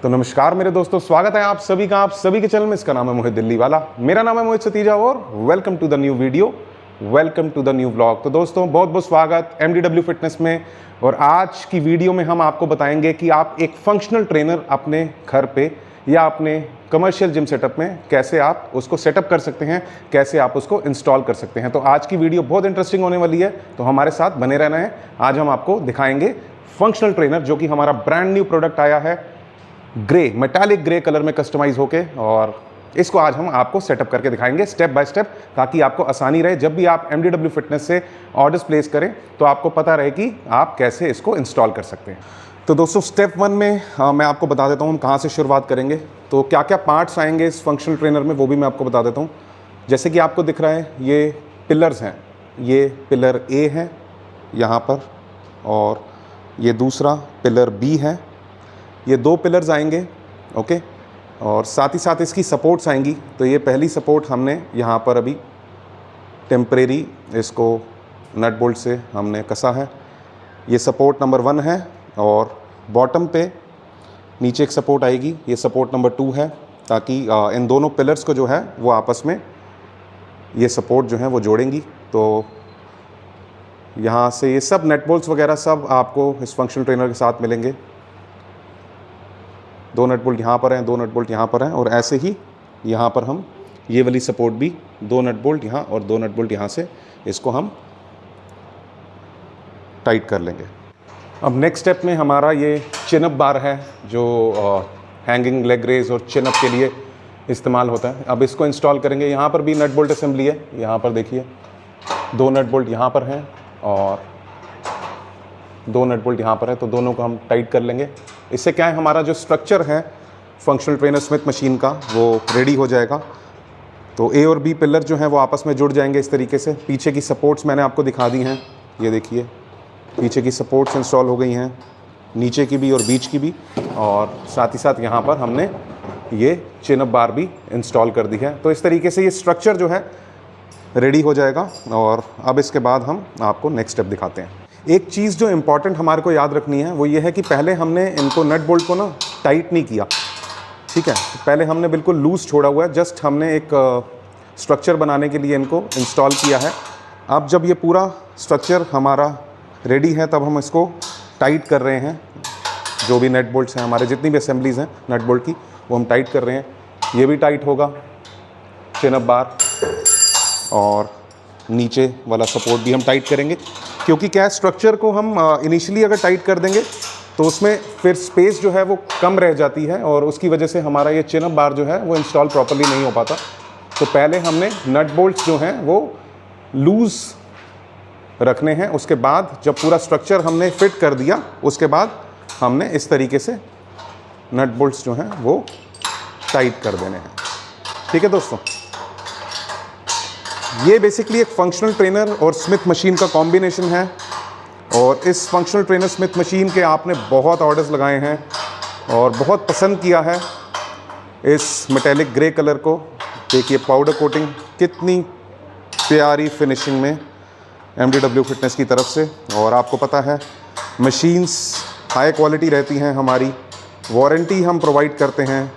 तो नमस्कार मेरे दोस्तों, स्वागत है आप सभी का आप सभी के चैनल में। इसका नाम है मोहित दिल्ली वाला, मेरा नाम है मोहित सतीजा और welcome to the new video, welcome to the new blog. तो दोस्तों बहुत बहुत स्वागत MDW फिटनेस में। और आज की वीडियो में हम आपको बताएंगे कि आप एक फंक्शनल ट्रेनर अपने घर पे या अपने कमर्शियल जिम सेटअप में कैसे आप उसको सेटअप कर सकते हैं, कैसे आप उसको इंस्टॉल कर सकते हैं। तो आज की वीडियो बहुत इंटरेस्टिंग होने वाली है, तो हमारे साथ बने रहना है। आज हम आपको दिखाएंगे फंक्शनल ट्रेनर, जो कि हमारा ब्रांड न्यू प्रोडक्ट आया है ग्रे, मेटालिक ग्रे कलर में कस्टमाइज होके, और इसको आज हम आपको सेटअप करके दिखाएंगे स्टेप बाय स्टेप, ताकि आपको आसानी रहे। जब भी आप MDW फिटनेस से ऑर्डर्स प्लेस करें तो आपको पता रहे कि आप कैसे इसको इंस्टॉल कर सकते हैं। तो दोस्तों स्टेप 1 में मैं आपको बता देता हूँ हम कहाँ से शुरुआत करेंगे। तो क्या क्या पार्ट्स आएंगे इस फंक्शनल ट्रेनर में वो भी मैं आपको बता देता हूँ। जैसे कि आपको दिख रहा है ये पिलर्स हैं, ये पिलर A है यहाँ पर, और ये दूसरा पिलर B है। ये 2 पिलर्स आएंगे, ओके। और साथ ही साथ इसकी सपोर्ट्स आएंगी। तो ये पहली सपोर्ट हमने यहाँ पर अभी टेम्परेरी इसको नट बोल्ट से हमने कसा है, ये सपोर्ट नंबर 1 है। और बॉटम पे नीचे एक सपोर्ट आएगी, ये सपोर्ट नंबर 2 है, ताकि इन दोनों पिलर्स को जो है वो आपस में ये सपोर्ट जो है वो जोड़ेंगी। तो यहाँ से ये सब नट बोल्ट्स वगैरह सब आपको इस फंक्शनल ट्रेनर के साथ मिलेंगे। 2 नट बोल्ट यहाँ पर हैं, 2 नट बोल्ट यहाँ पर हैं, और ऐसे ही यहाँ पर हम ये वाली सपोर्ट भी 2 नट बोल्ट यहाँ और 2 नट बोल्ट यहाँ से इसको हम टाइट कर लेंगे। अब नेक्स्ट स्टेप में हमारा ये चिन अप बार है, जो हैंगिंग लेग रेज और चिन अप के लिए इस्तेमाल होता है। अब इसको इंस्टॉल करेंगे। यहाँ पर भी नट बोल्ट असेंबली है, यहाँ पर देखिए 2 नट बोल्ट यहाँ पर हैं और 2 नट बोल्ट यहाँ पर है, तो दोनों को हम टाइट कर लेंगे। इससे क्या है, हमारा जो स्ट्रक्चर है फंक्शनल ट्रेनर स्मिथ मशीन का वो रेडी हो जाएगा। तो A और B पिलर जो हैं वो आपस में जुड़ जाएंगे इस तरीके से। पीछे की सपोर्ट्स मैंने आपको दिखा दी हैं, ये देखिए पीछे की सपोर्ट्स इंस्टॉल हो गई हैं, नीचे की भी और बीच की भी। और साथ ही साथ यहाँ पर हमने ये चिन अप बार भी इंस्टॉल कर दी है। तो इस तरीके से ये स्ट्रक्चर जो है रेडी हो जाएगा। और अब इसके बाद हम आपको नेक्स्ट स्टेप दिखाते हैं। एक चीज़ जो इम्पॉर्टेंट हमारे को याद रखनी है वो ये है कि पहले हमने इनको नट बोल्ट को ना टाइट नहीं किया, ठीक है। पहले हमने बिल्कुल लूज़ छोड़ा हुआ है, जस्ट हमने एक स्ट्रक्चर बनाने के लिए इनको इंस्टॉल किया है। अब जब ये पूरा स्ट्रक्चर हमारा रेडी है तब हम इसको टाइट कर रहे हैं। जो भी नट बोल्ट्स हैं हमारे, जितनी भी असेंबलीज़ हैं नट बोल्ट की, वो हम टाइट कर रहे हैं। ये भी टाइट होगा चिन अप बार, और नीचे वाला सपोर्ट भी हम टाइट करेंगे। क्योंकि क्या स्ट्रक्चर को हम इनिशियली अगर टाइट कर देंगे तो उसमें फिर स्पेस जो है वो कम रह जाती है, और उसकी वजह से हमारा ये चिन अप बार जो है वो इंस्टॉल प्रॉपर्ली नहीं हो पाता। तो पहले हमने नट बोल्ट्स जो हैं वो लूज़ रखने हैं। उसके बाद जब पूरा स्ट्रक्चर हमने फिट कर दिया, उसके बाद हमने इस तरीके से नट बोल्ट्स जो हैं वो टाइट कर देने हैं, ठीक है दोस्तों। ये बेसिकली एक फंक्शनल ट्रेनर और स्मिथ मशीन का कॉम्बिनेशन है। और इस फंक्शनल ट्रेनर स्मिथ मशीन के आपने बहुत ऑर्डर्स लगाए हैं और बहुत पसंद किया है इस मेटालिक ग्रे कलर को। देखिए पाउडर कोटिंग कितनी प्यारी फिनिशिंग में MDW फिटनेस की तरफ से। और आपको पता है मशीन्स हाई क्वालिटी रहती हैं हमारी। वारंटी हम प्रोवाइड करते हैं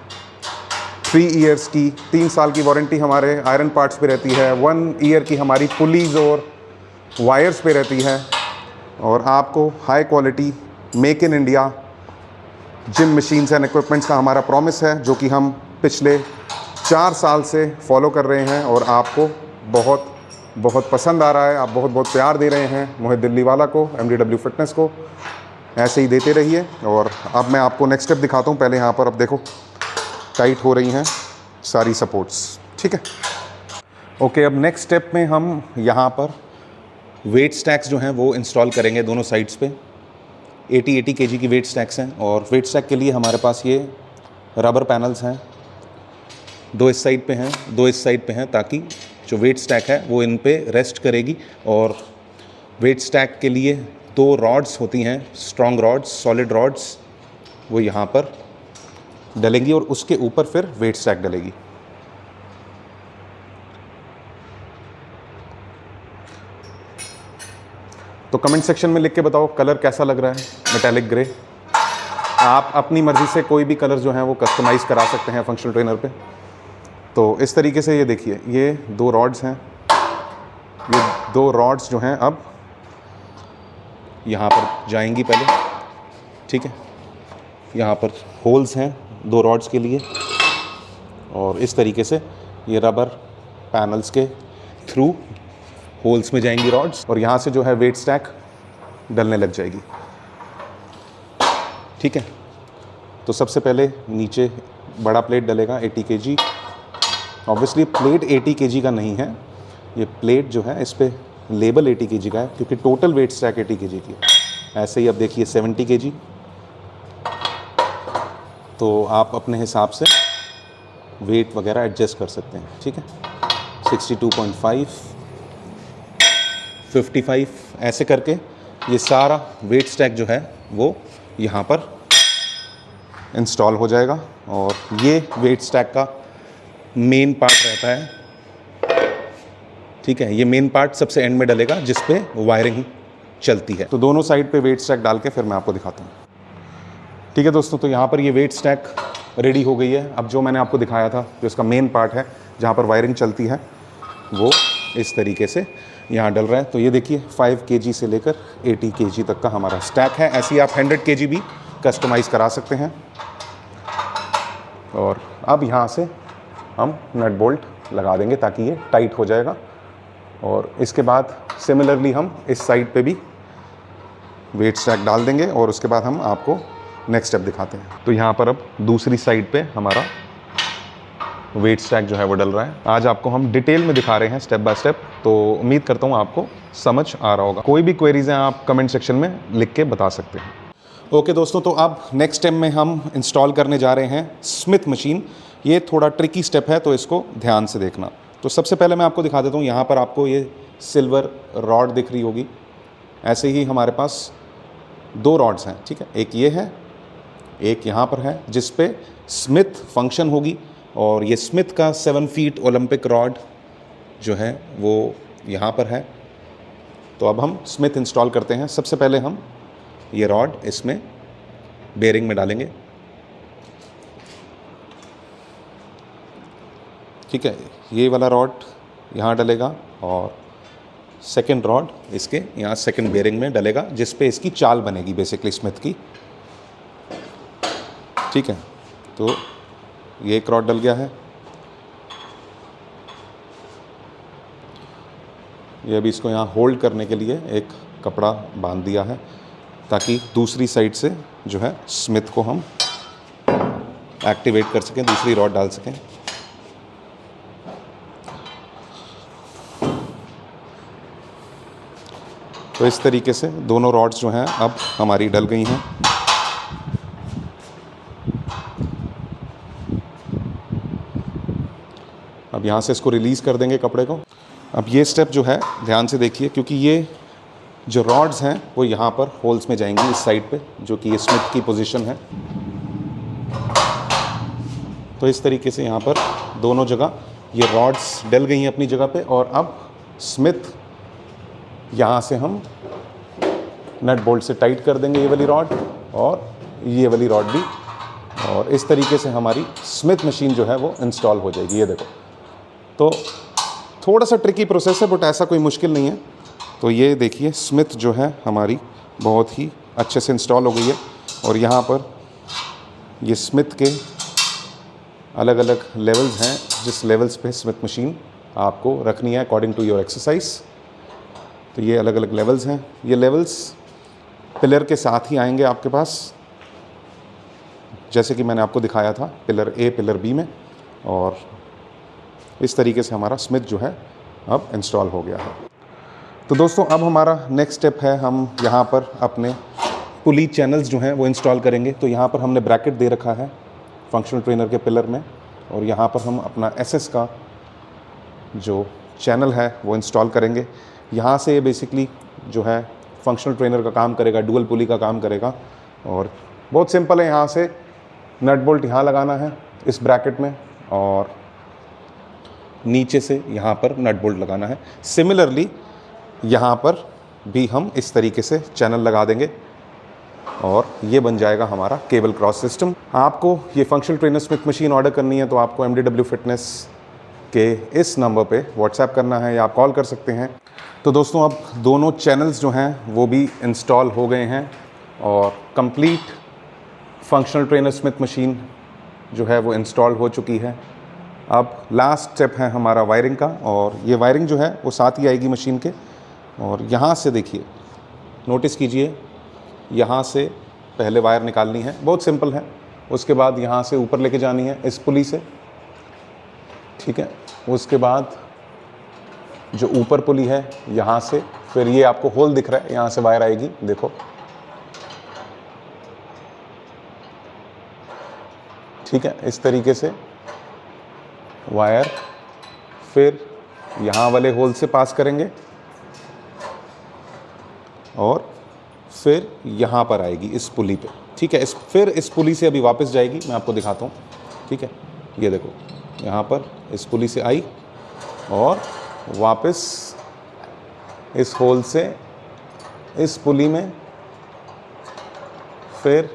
3 ईयर्स की, 3 साल की वारंटी हमारे आयरन पार्ट्स पे रहती है। 1 ईयर की हमारी पुलीज़ और वायर्स पे रहती है। और आपको high quality make in India gym machines and equipments का हमारा प्रॉमिस है, जो कि हम पिछले 4 साल से फॉलो कर रहे हैं। और आपको बहुत बहुत पसंद आ रहा है, आप बहुत बहुत प्यार दे रहे हैं मोहित दिल्ली वाला को, MDW फिटनेस को। ऐसे ही देते रहिए। और अब मैं आपको नेक्स्ट स्टेप दिखाता हूँ। पहले यहाँ पर अब देखो टाइट हो रही हैं सारी सपोर्ट्स, ठीक है। ओके, अब नेक्स्ट स्टेप में हम यहाँ पर वेट स्टैक्स जो हैं वो इंस्टॉल करेंगे दोनों साइड्स पे। 80 kg की वेट स्टैक्स हैं। और वेट स्टैक के लिए हमारे पास ये रबर पैनल्स हैं, 2 इस साइड पे हैं, 2 इस साइड पे हैं, ताकि जो वेट स्टैक है वो इन पे रेस्ट करेगी। और वेट स्टैक के लिए 2 रॉड्स होती हैं, स्ट्रॉन्ग रॉड्स, सॉलिड रॉड्स, वो यहाँ पर डलेंगी और उसके ऊपर फिर वेट स्टैक डलेगी। तो कमेंट सेक्शन में लिख के बताओ कलर कैसा लग रहा है मेटालिक ग्रे। आप अपनी मर्ज़ी से कोई भी कलर जो है वो कस्टमाइज़ करा सकते हैं फंक्शनल ट्रेनर पे। तो इस तरीके से ये देखिए, ये 2 रॉड्स हैं, ये 2 रॉड्स जो हैं अब यहाँ पर जाएंगी पहले, ठीक है। यहाँ पर होल्स हैं 2 रॉड्स के लिए, और इस तरीके से ये रबर पैनल्स के थ्रू होल्स में जाएंगी रॉड्स, और यहाँ से जो है वेट स्टैक डलने लग जाएगी, ठीक है। तो सबसे पहले नीचे बड़ा प्लेट डलेगा 80 kg। ऑब्वियसली प्लेट 80 kg का नहीं है, ये प्लेट जो है इस पर लेबल 80 kg का है, क्योंकि टोटल वेट स्टैक 80 kg की है। ऐसे ही अब देखिए 70 kg, तो आप अपने हिसाब से वेट वगैरह एडजस्ट कर सकते हैं, ठीक है। 62.5, 55, ऐसे करके ये सारा वेट स्टैक जो है वो यहाँ पर इंस्टॉल हो जाएगा। और ये वेट स्टैक का मेन पार्ट रहता है, ठीक है। ये मेन पार्ट सबसे एंड में डलेगा जिस पे वायरिंग चलती है। तो दोनों साइड पे वेट स्टैक डाल के फिर मैं आपको दिखाता हूँ, ठीक है दोस्तों। तो यहाँ पर ये वेट स्टैक रेडी हो गई है। अब जो मैंने आपको दिखाया था, जो इसका मेन पार्ट है जहाँ पर वायरिंग चलती है, वो इस तरीके से यहाँ डल रहा है। तो ये देखिए 5 kg से लेकर 80 kg तक का हमारा स्टैक है। ऐसे ही आप 100 kg भी कस्टमाइज़ करा सकते हैं। और अब यहाँ से हम नट बोल्ट लगा देंगे ताकि ये टाइट हो जाएगा। और इसके बाद सिमिलरली हम इस साइड पे भी वेट स्टैक डाल देंगे, और उसके बाद हम आपको नेक्स्ट स्टेप दिखाते हैं। तो यहाँ पर अब दूसरी साइड पे हमारा वेट स्टैक जो है वो डल रहा है। आज आपको हम डिटेल में दिखा रहे हैं स्टेप बाय स्टेप, तो उम्मीद करता हूँ आपको समझ आ रहा होगा। कोई भी क्वेरीज हैं आप कमेंट सेक्शन में लिख के बता सकते हैं। ओके दोस्तों, तो अब नेक्स्ट स्टेप में हम इंस्टॉल करने जा रहे हैं स्मिथ मशीन। ये थोड़ा ट्रिकी स्टेप है, तो इसको ध्यान से देखना। तो सबसे पहले मैं आपको दिखा देता हूँ, यहाँ पर आपको ये सिल्वर रॉड दिख रही होगी। ऐसे ही हमारे पास 2 रॉड्स हैं, ठीक है। एक ये है, एक यहाँ पर है, जिस पे स्मिथ फंक्शन होगी। और ये स्मिथ का 7 फीट ओलंपिक रॉड जो है वो यहाँ पर है। तो अब हम स्मिथ इंस्टॉल करते हैं। सबसे पहले हम ये रॉड इसमें बेयरिंग में डालेंगे, ठीक है। ये वाला रॉड यहाँ डलेगा, और सेकंड रॉड इसके यहाँ सेकंड बेयरिंग में डलेगा, जिस पे इसकी चाल बनेगी बेसिकली स्मिथ की, ठीक है। तो ये एक रॉड डल गया है। ये अभी इसको यहाँ होल्ड करने के लिए एक कपड़ा बांध दिया है, ताकि दूसरी साइड से जो है स्मिथ को हम एक्टिवेट कर सकें, दूसरी रॉड डाल सकें। तो इस तरीके से दोनों रॉड्स जो हैं अब हमारी डल गई हैं। अब यहाँ से इसको रिलीज़ कर देंगे कपड़े को। अब ये स्टेप जो है ध्यान से देखिए, क्योंकि ये जो रॉड्स हैं वो यहाँ पर होल्स में जाएंगी इस साइड पे, जो कि ये स्मिथ की पोजीशन है। तो इस तरीके से यहाँ पर दोनों जगह ये रॉड्स डल गई हैं अपनी जगह पे। और अब स्मिथ यहाँ से हम नट बोल्ट से टाइट कर देंगे, ये वाली रॉड और ये वाली रॉड भी। और इस तरीके से हमारी स्मिथ मशीन जो है वो इंस्टॉल हो जाएगी। ये देखो, तो थोड़ा सा ट्रिकी प्रोसेस है, बट ऐसा कोई मुश्किल नहीं है। तो ये देखिए स्मिथ जो है हमारी बहुत ही अच्छे से इंस्टॉल हो गई है। और यहाँ पर ये स्मिथ के अलग अलग लेवल्स हैं, जिस लेवल्स पे स्मिथ मशीन आपको रखनी है अकॉर्डिंग टू योर एक्सरसाइज। तो ये अलग अलग लेवल्स हैं। ये लेवल्स पिलर के साथ ही आएंगे आपके पास, जैसे कि मैंने आपको दिखाया था पिलर ए पिलर बी में। और इस तरीके से हमारा स्मिथ जो है अब इंस्टॉल हो गया है। तो दोस्तों अब हमारा नेक्स्ट स्टेप है, हम यहाँ पर अपने पुली चैनल्स जो हैं वो इंस्टॉल करेंगे। तो यहाँ पर हमने ब्रैकेट दे रखा है फंक्शनल ट्रेनर के पिलर में, और यहाँ पर हम अपना एसएस का जो चैनल है वो इंस्टॉल करेंगे। यहाँ से ये बेसिकली जो है फंक्शनल ट्रेनर का काम करेगा, डुअल पुली का काम करेगा। और बहुत सिंपल है, यहाँ से नट बोल्ट यहाँ लगाना है इस ब्रैकेट में, और नीचे से यहाँ पर नट बोल्ट लगाना है। सिमिलरली यहाँ पर भी हम इस तरीके से चैनल लगा देंगे। और ये बन जाएगा हमारा केबल क्रॉस सिस्टम। आपको ये functional trainer Smith machine order करनी है तो आपको MDW फिटनेस के इस नंबर पे व्हाट्सएप करना है या आप कॉल कर सकते हैं। तो दोस्तों अब दोनों चैनल्स जो हैं वो भी इंस्टॉल हो गए हैं और complete functional trainer Smith machine जो है वो इंस्टॉल हो चुकी है। अब लास्ट स्टेप है हमारा वायरिंग का, और ये वायरिंग जो है वो साथ ही आएगी मशीन के। और यहाँ से देखिए, नोटिस कीजिए, यहाँ से पहले वायर निकालनी है, बहुत सिंपल है। उसके बाद यहाँ से ऊपर लेके जानी है इस पुली से, ठीक है। उसके बाद जो ऊपर पुली है यहाँ से, फिर ये आपको होल दिख रहा है, यहाँ से वायर आएगी, देखो, ठीक है। इस तरीके से वायर फिर यहाँ वाले होल से पास करेंगे और फिर यहाँ पर आएगी इस पुली पे, ठीक है। फिर इस पुली से अभी वापस जाएगी, मैं आपको दिखाता हूँ, ठीक है। ये देखो, यहाँ पर इस पुली से आई और वापस इस होल से इस पुली में, फिर